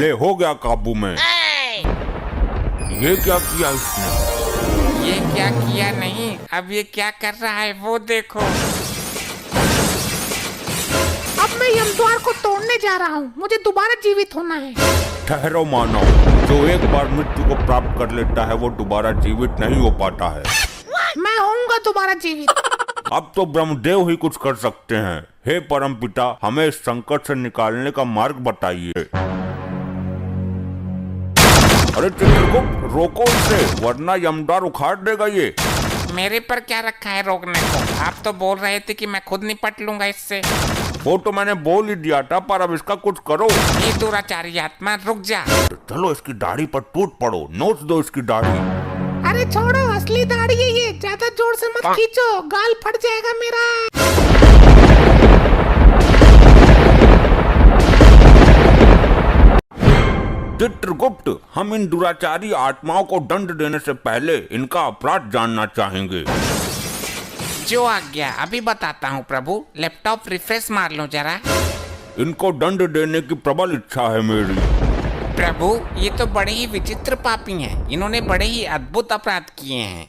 ले हो गया काबू में। ये क्या किया इसने? ये क्या किया नहीं, अब ये क्या कर रहा है वो देखो। अब मैं यमद्वार को तोड़ने जा रहा हूँ, मुझे दोबारा जीवित होना है। ठहरो मानव, जो एक बार मृत्यु को प्राप्त कर लेता है वो दोबारा जीवित नहीं हो पाता है। मैं होऊंगा दोबारा जीवित। अब तो ब्रह्मदेव ही कुछ कर सकते हैं। हे परमपिता, हमें इस संकट से निकालने का मार्ग बताइए। अरे चित्रगुप्त, रोको इसे, वरना यमद्वार उखाड़ देगा ये। मेरे पर क्या रखा है रोकने को? आप तो बोल रहे थे कि मैं खुद निपट लूंगा इससे। वो तो मैंने बोल ही दिया था, पर अब इसका कुछ करो। ये दुराचारी आत्मा, रुक जा। चलो इसकी दाढ़ी पर टूट पड़ो, नोच दो इसकी दाढ़ी। अरे छोड़ो, असली दाढ़ी है ये, ज्यादा जोर से मत खींचो, गाल फट जाएगा मेरा। चित्रगुप्त, हम इन दुराचारी आत्माओं को दंड देने से पहले इनका अपराध जानना चाहेंगे। जो आज्ञा, अभी बताता हूँ प्रभु। लैपटॉप रिफ्रेश मार लो जरा। इनको दंड देने की प्रबल इच्छा है मेरी। प्रभु, ये तो बड़े ही विचित्र पापी हैं। इन्होंने बड़े ही अद्भुत अपराध किए हैं।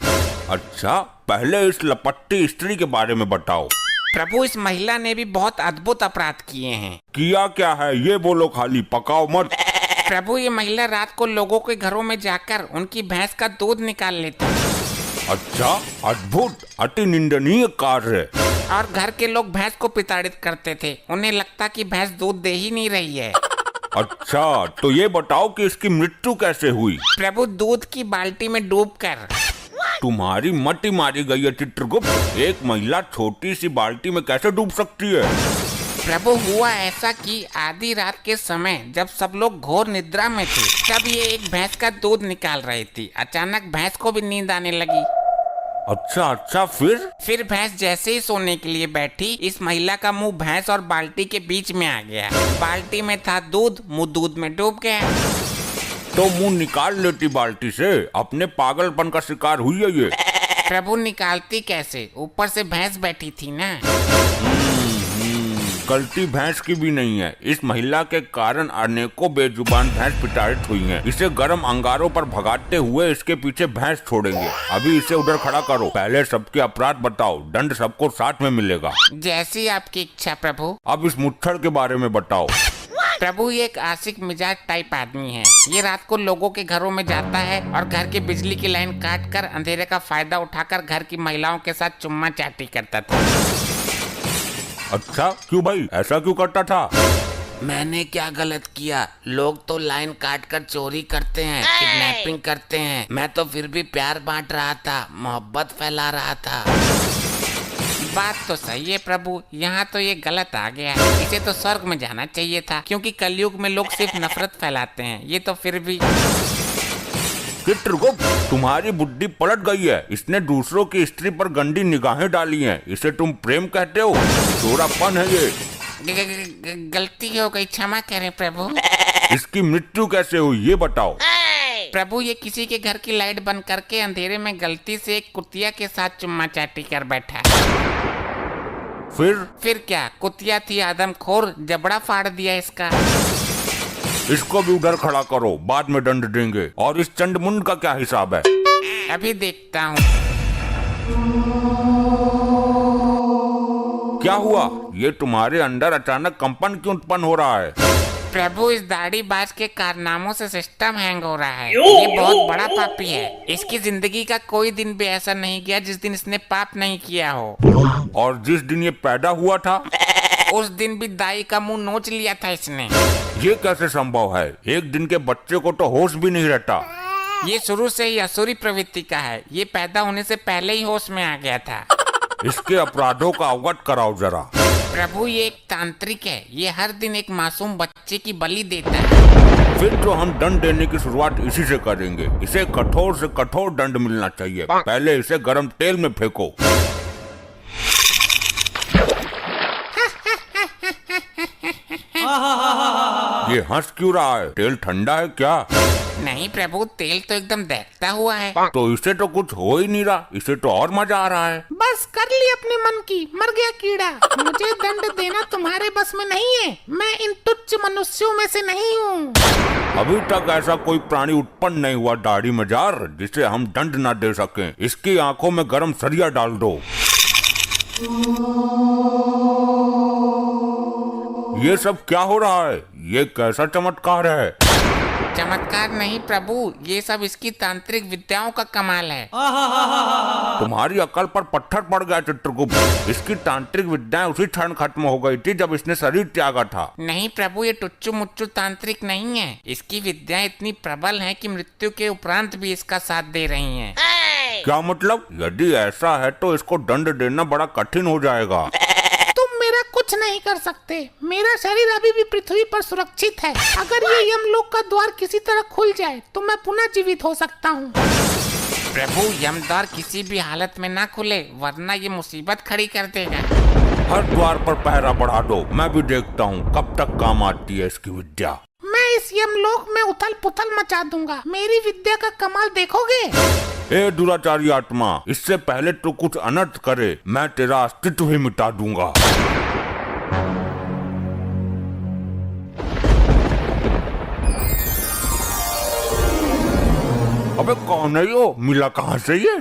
अच्छा, पहले इस लपट्टी स्त्री के बारे में बताओ। प्रभु, इस महिला ने भी बहुत अद्भुत अपराध किए हैं। किया क्या है ये बोलो, खाली पकाओ मत। प्रभु, ये महिला रात को लोगों के घरों में जाकर उनकी भैंस का दूध निकाल लेती है। अच्छा, अद्भुत, अति निंदनीय कार्य। और घर के लोग भैंस को प्रताड़ित करते थे। उन्हें लगता कि भैंस दूध दे ही नहीं रही है। अच्छा, तो ये बताओ कि इसकी मृत्यु कैसे हुई? प्रभु, दूध की बाल्टी में डूबकर। तुम्हारी मति मारी गई है चित्रगुप्त। एक महिला छोटी सी बाल्टी में कैसे डूब सकती है? प्रभु, हुआ ऐसा कि आधी रात के समय जब सब लोग घोर निद्रा में थे, तब ये एक भैंस का दूध निकाल रही थी। अचानक भैंस को भी नींद आने लगी। अच्छा, फिर भैंस जैसे ही सोने के लिए बैठी, इस महिला का मुंह भैंस और बाल्टी के बीच में आ गया। बाल्टी में था दूध, मुंह दूध में डूब गया। तो मुंह निकाल लेती बाल्टी से, अपने पागलपन का शिकार हुई है ये। प्रभु, निकालती कैसे? ऊपर से भैंस बैठी थी ना। गलती भैंस की भी नहीं है। इस महिला के कारण अनेकों बेजुबान भैंस प्रताड़ित हुई हैं। इसे गर्म अंगारों पर भगाते हुए इसके पीछे भैंस छोड़ेंगे। अभी इसे उधर खड़ा करो। पहले सबके अपराध बताओ, दंड सबको साथ में मिलेगा। जैसी आपकी इच्छा प्रभु। अब इस मुच्छर के बारे में बताओ। प्रभु, ये एक आशिक मिजाज टाइप आदमी है। ये रात को लोगों के घरों में जाता है और घर के बिजली की लाइन काट कर अंधेरे का फायदा उठाकर घर की महिलाओं के साथ चुम्मा चाटी करता था। अच्छा, क्यों भाई, ऐसा क्यों करता था? मैंने क्या गलत किया? लोग तो लाइन काट कर चोरी करते हैं, किडनैपिंग करते हैं। मैं तो फिर भी प्यार बांट रहा था, मोहब्बत फैला रहा था। बात तो सही है प्रभु, यहाँ तो ये गलत आ गया। इसे तो स्वर्ग में जाना चाहिए था, क्योंकि कलयुग में लोग सिर्फ नफरत फैलाते हैं। ये तो फिर भी। चित्रगुप्त, तुम्हारी बुद्धि पलट गई है। इसने दूसरों की स्त्री पर गंदी निगाहें डाली हैं। इसे तुम प्रेम कहते हो? चोरापन है ये। गलती हो गई, क्षमा करें प्रभु। इसकी मृत्यु कैसे हुई ये बताओ। प्रभु, ये किसी के घर की लाइट बंद करके अंधेरे में गलती से एक कुतिया के साथ चुम्मा चाटी कर बैठा। फिर क्या? कुतिया थी आदमखोर, जबड़ा फाड़ दिया इसका। इसको भी उधर खड़ा करो, बाद में दंड देंगे। और इस चंडमुंड का क्या हिसाब है? अभी देखता हूँ। क्या हुआ? ये तुम्हारे अंदर अचानक कंपन क्यों उत्पन्न हो रहा है? प्रभु, इस दाढ़ी बाज के कारनामों से सिस्टम हैंग हो रहा है। ये बहुत बड़ा पापी है। इसकी जिंदगी का कोई दिन भी ऐसा नहीं गया जिस दिन इसने पाप नहीं किया हो। और जिस दिन ये पैदा हुआ था, उस दिन भी दाई का मुंह नोच लिया था इसने। ये कैसे संभव है? एक दिन के बच्चे को तो होश भी नहीं रहता। ये शुरू से ही असुरी प्रवृत्ति का है। ये पैदा होने से पहले ही होश में आ गया था। इसके अपराधों का अवगत कराओ जरा। प्रभु, ये एक तांत्रिक है। ये हर दिन एक मासूम बच्चे की बलि देता है। फिर तो हम दंड देने की शुरुआत इसी से करेंगे। इसे कठोर से कठोर दंड मिलना चाहिए। पहले इसे गर्म तेल में फेंको। ये हंस क्यों रहा है? तेल ठंडा है क्या? नहीं प्रभु, तेल तो एकदम दहकता हुआ है। तो इसे तो कुछ हो ही नहीं रहा। इसे तो और मजा आ रहा है। बस कर ली अपने मन की, मर गया कीड़ा। मुझे दंड देना तुम्हारे बस में नहीं है। मैं इन तुच्छ मनुष्यों में से नहीं हूँ। अभी तक ऐसा कोई प्राणी उत्पन्न नहीं हुआ दाढ़ी मजार जिसे हम दंड ना दे सकें। इसकी आंखों में गरम सरिया डाल दो। ये सब क्या हो रहा है? ये कैसा चमत्कार है? चमत्कार नहीं प्रभु, ये सब इसकी तांत्रिक विद्याओं का कमाल है। तुम्हारी अकल पर पत्थर पड़ गया चित्रगुप्त। इसकी तांत्रिक विद्याएं उसी क्षण खत्म हो गई थी जब इसने शरीर त्यागा था। नहीं प्रभु, ये टुच्चू मुच्चू तांत्रिक नहीं है। इसकी विद्याएं इतनी प्रबल हैं कि मृत्यु के उपरांत भी इसका साथ दे रही हैं। क्या मतलब? यदि ऐसा है तो इसको दंड देना बड़ा कठिन हो जाएगा। तुम मेरा कुछ नहीं कर सकते। मेरा शरीर अभी भी पृथ्वी पर सुरक्षित है। अगर ये यमलोक का द्वार किसी तरह खुल जाए तो मैं पुनः जीवित हो सकता हूँ। प्रभु, यमद्वार किसी भी हालत में ना खुले, वरना ये मुसीबत खड़ी कर देगा। हर द्वार पर पहरा बढ़ा दो। मैं भी देखता हूँ कब तक काम आती है इसकी विद्या। मैं इस यमलोक में उथल पुथल मचा दूंगा। मेरी विद्या का कमाल देखोगे? ए दुराचारी आत्मा, इससे पहले तो कुछ अनर्थ करे, मैं तेरा अस्तित्व ही मिटा दूंगा। अबे कौन है यो? मिला कहाँ से ये?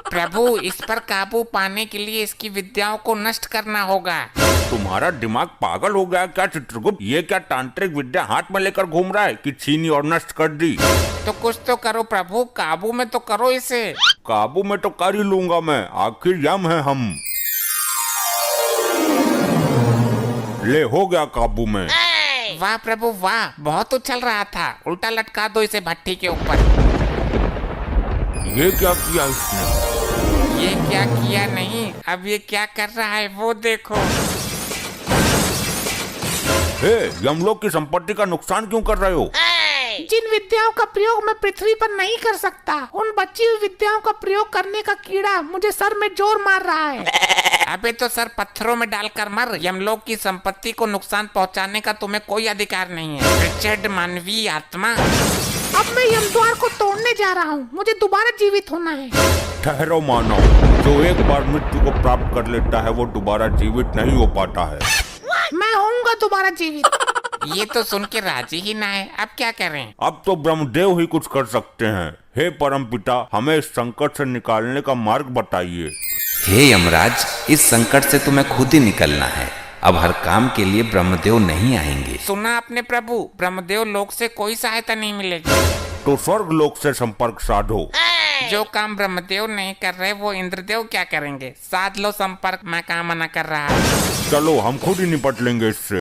प्रभु, इस पर काबू पाने के लिए इसकी विद्याओं को नष्ट करना होगा। तुम्हारा दिमाग पागल हो गया क्या चित्रगुप्त? ये क्या तांत्रिक विद्या हाथ में लेकर घूम रहा है कि छीनी और नष्ट कर दी? तो कुछ तो करो प्रभु, काबू में तो करो इसे। काबू में तो कर ही लूंगा मैं, आखिर यम है हम। ले हो गया काबू में। वाह प्रभु वाह, बहुत उछल रहा था। उल्टा लटका दो इसे भट्टी के ऊपर। ये क्या किया इसने? ये क्या किया नहीं, अब ये क्या कर रहा है वो देखो। हे, यमलोक की संपत्ति का नुकसान क्यों कर रहे हो? जिन विद्याओं का प्रयोग मैं पृथ्वी पर नहीं कर सकता, उन बची हुई विद्याओं का प्रयोग करने का कीड़ा मुझे सर में जोर मार रहा है। अबे तो सर पत्थरों में डालकर मर। यमलोक की संपत्ति को नुकसान पहुंचाने का तुम्हें कोई अधिकार नहीं है, रिचर्ड मानवीय आत्मा। अब मैं यमद्वार को तोड़ने जा रहा हूँ। मुझे दोबारा जीवित होना है। ठहरो मानव, जो एक बार मृत्यु को प्राप्त कर लेता है वो दोबारा जीवित नहीं हो पाता है। मैं होऊंगा दोबारा जीवित। ये तो सुन के राजी ही ना है, अब क्या करें? अब तो ब्रह्मदेव ही कुछ कर सकते हैं। हे परमपिता, हमें इस संकट से निकालने का मार्ग बताइए। हे यमराज, इस संकट से तुम्हें खुद ही निकलना है। अब हर काम के लिए ब्रह्मदेव नहीं आएंगे। सुना आपने प्रभु, ब्रह्मदेव लोक से कोई सहायता नहीं मिलेगी। तो स्वर्ग लोक से संपर्क साधो। जो काम ब्रह्मदेव नहीं कर रहे वो इंद्रदेव क्या करेंगे? साध लो संपर्क, मैं काम मना कर रहा। चलो हम खुद ही निपट लेंगे इससे।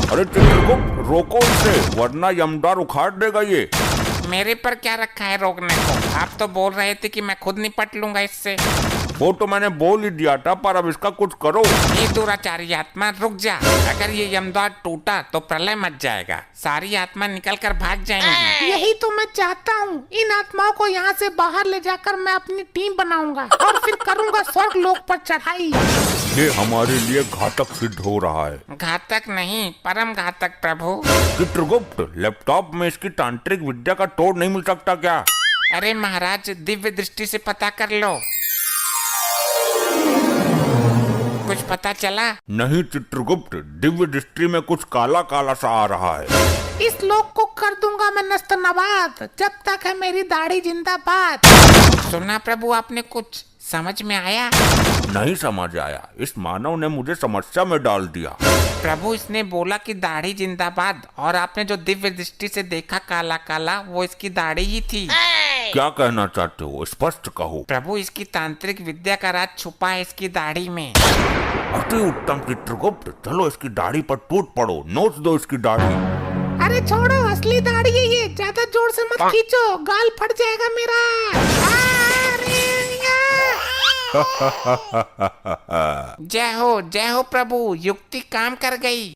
अरे चित्रगुप्त, रोको इसे, वरना यमद्वार उखाड़ देगा ये। मेरे पर क्या रखा है रोकने को? आप तो बोल रहे थे कि मैं खुद निपट लूंगा इससे। वो तो मैंने बोल ही दिया था, पर अब इसका कुछ करो। ये दुराचारी आत्मा रुक जा। अगर ये यमद्वार टूटा तो प्रलय मच जाएगा, सारी आत्मा निकल कर भाग जाएंगी। यही तो मैं चाहता हूँ। इन आत्माओं को यहाँ से बाहर ले जाकर मैं अपनी टीम बनाऊंगा और फिर करूंगा स्वर्ग लोक पर चढ़ाई। ये हमारे लिए घातक सिद्ध हो रहा है। घातक नहीं, परम घातक प्रभु। चित्रगुप्त, लैपटॉप में इसकी तांत्रिक विद्या का तोड़ नहीं मिल सकता क्या? अरे महाराज, दिव्य दृष्टि से पता कर लो। कुछ पता चला? नहीं चित्रगुप्त, दिव्य दृष्टि में कुछ काला काला सा आ रहा है। इस लोक को कर दूंगा मैं नस्त नबाद, जब तक है मेरी दाढ़ी जिंदाबाद। सुना प्रभु, आपने कुछ समझ में आया? नहीं समझ आया। इस मानव ने मुझे समस्या में डाल दिया। प्रभु, इसने बोला कि दाढ़ी जिंदाबाद, और आपने जो दिव्य दृष्टि से देखा काला काला, वो इसकी दाढ़ी ही थी। क्या कहना चाहते हो? स्पष्ट कहो। प्रभु, इसकी तांत्रिक विद्या का राज छुपा है इसकी दाढ़ी में। अति उत्तम चित्रगुप्त, चलो इसकी दाढ़ी पर टूट पड़ो, नोच दो इसकी दाढ़ी। अरे छोड़ो, असली दाढ़ी है ये। ज्यादा जोर से मत खींचो, गाल फट जाएगा मेरा। जय हो प्रभु, युक्ति काम कर गई।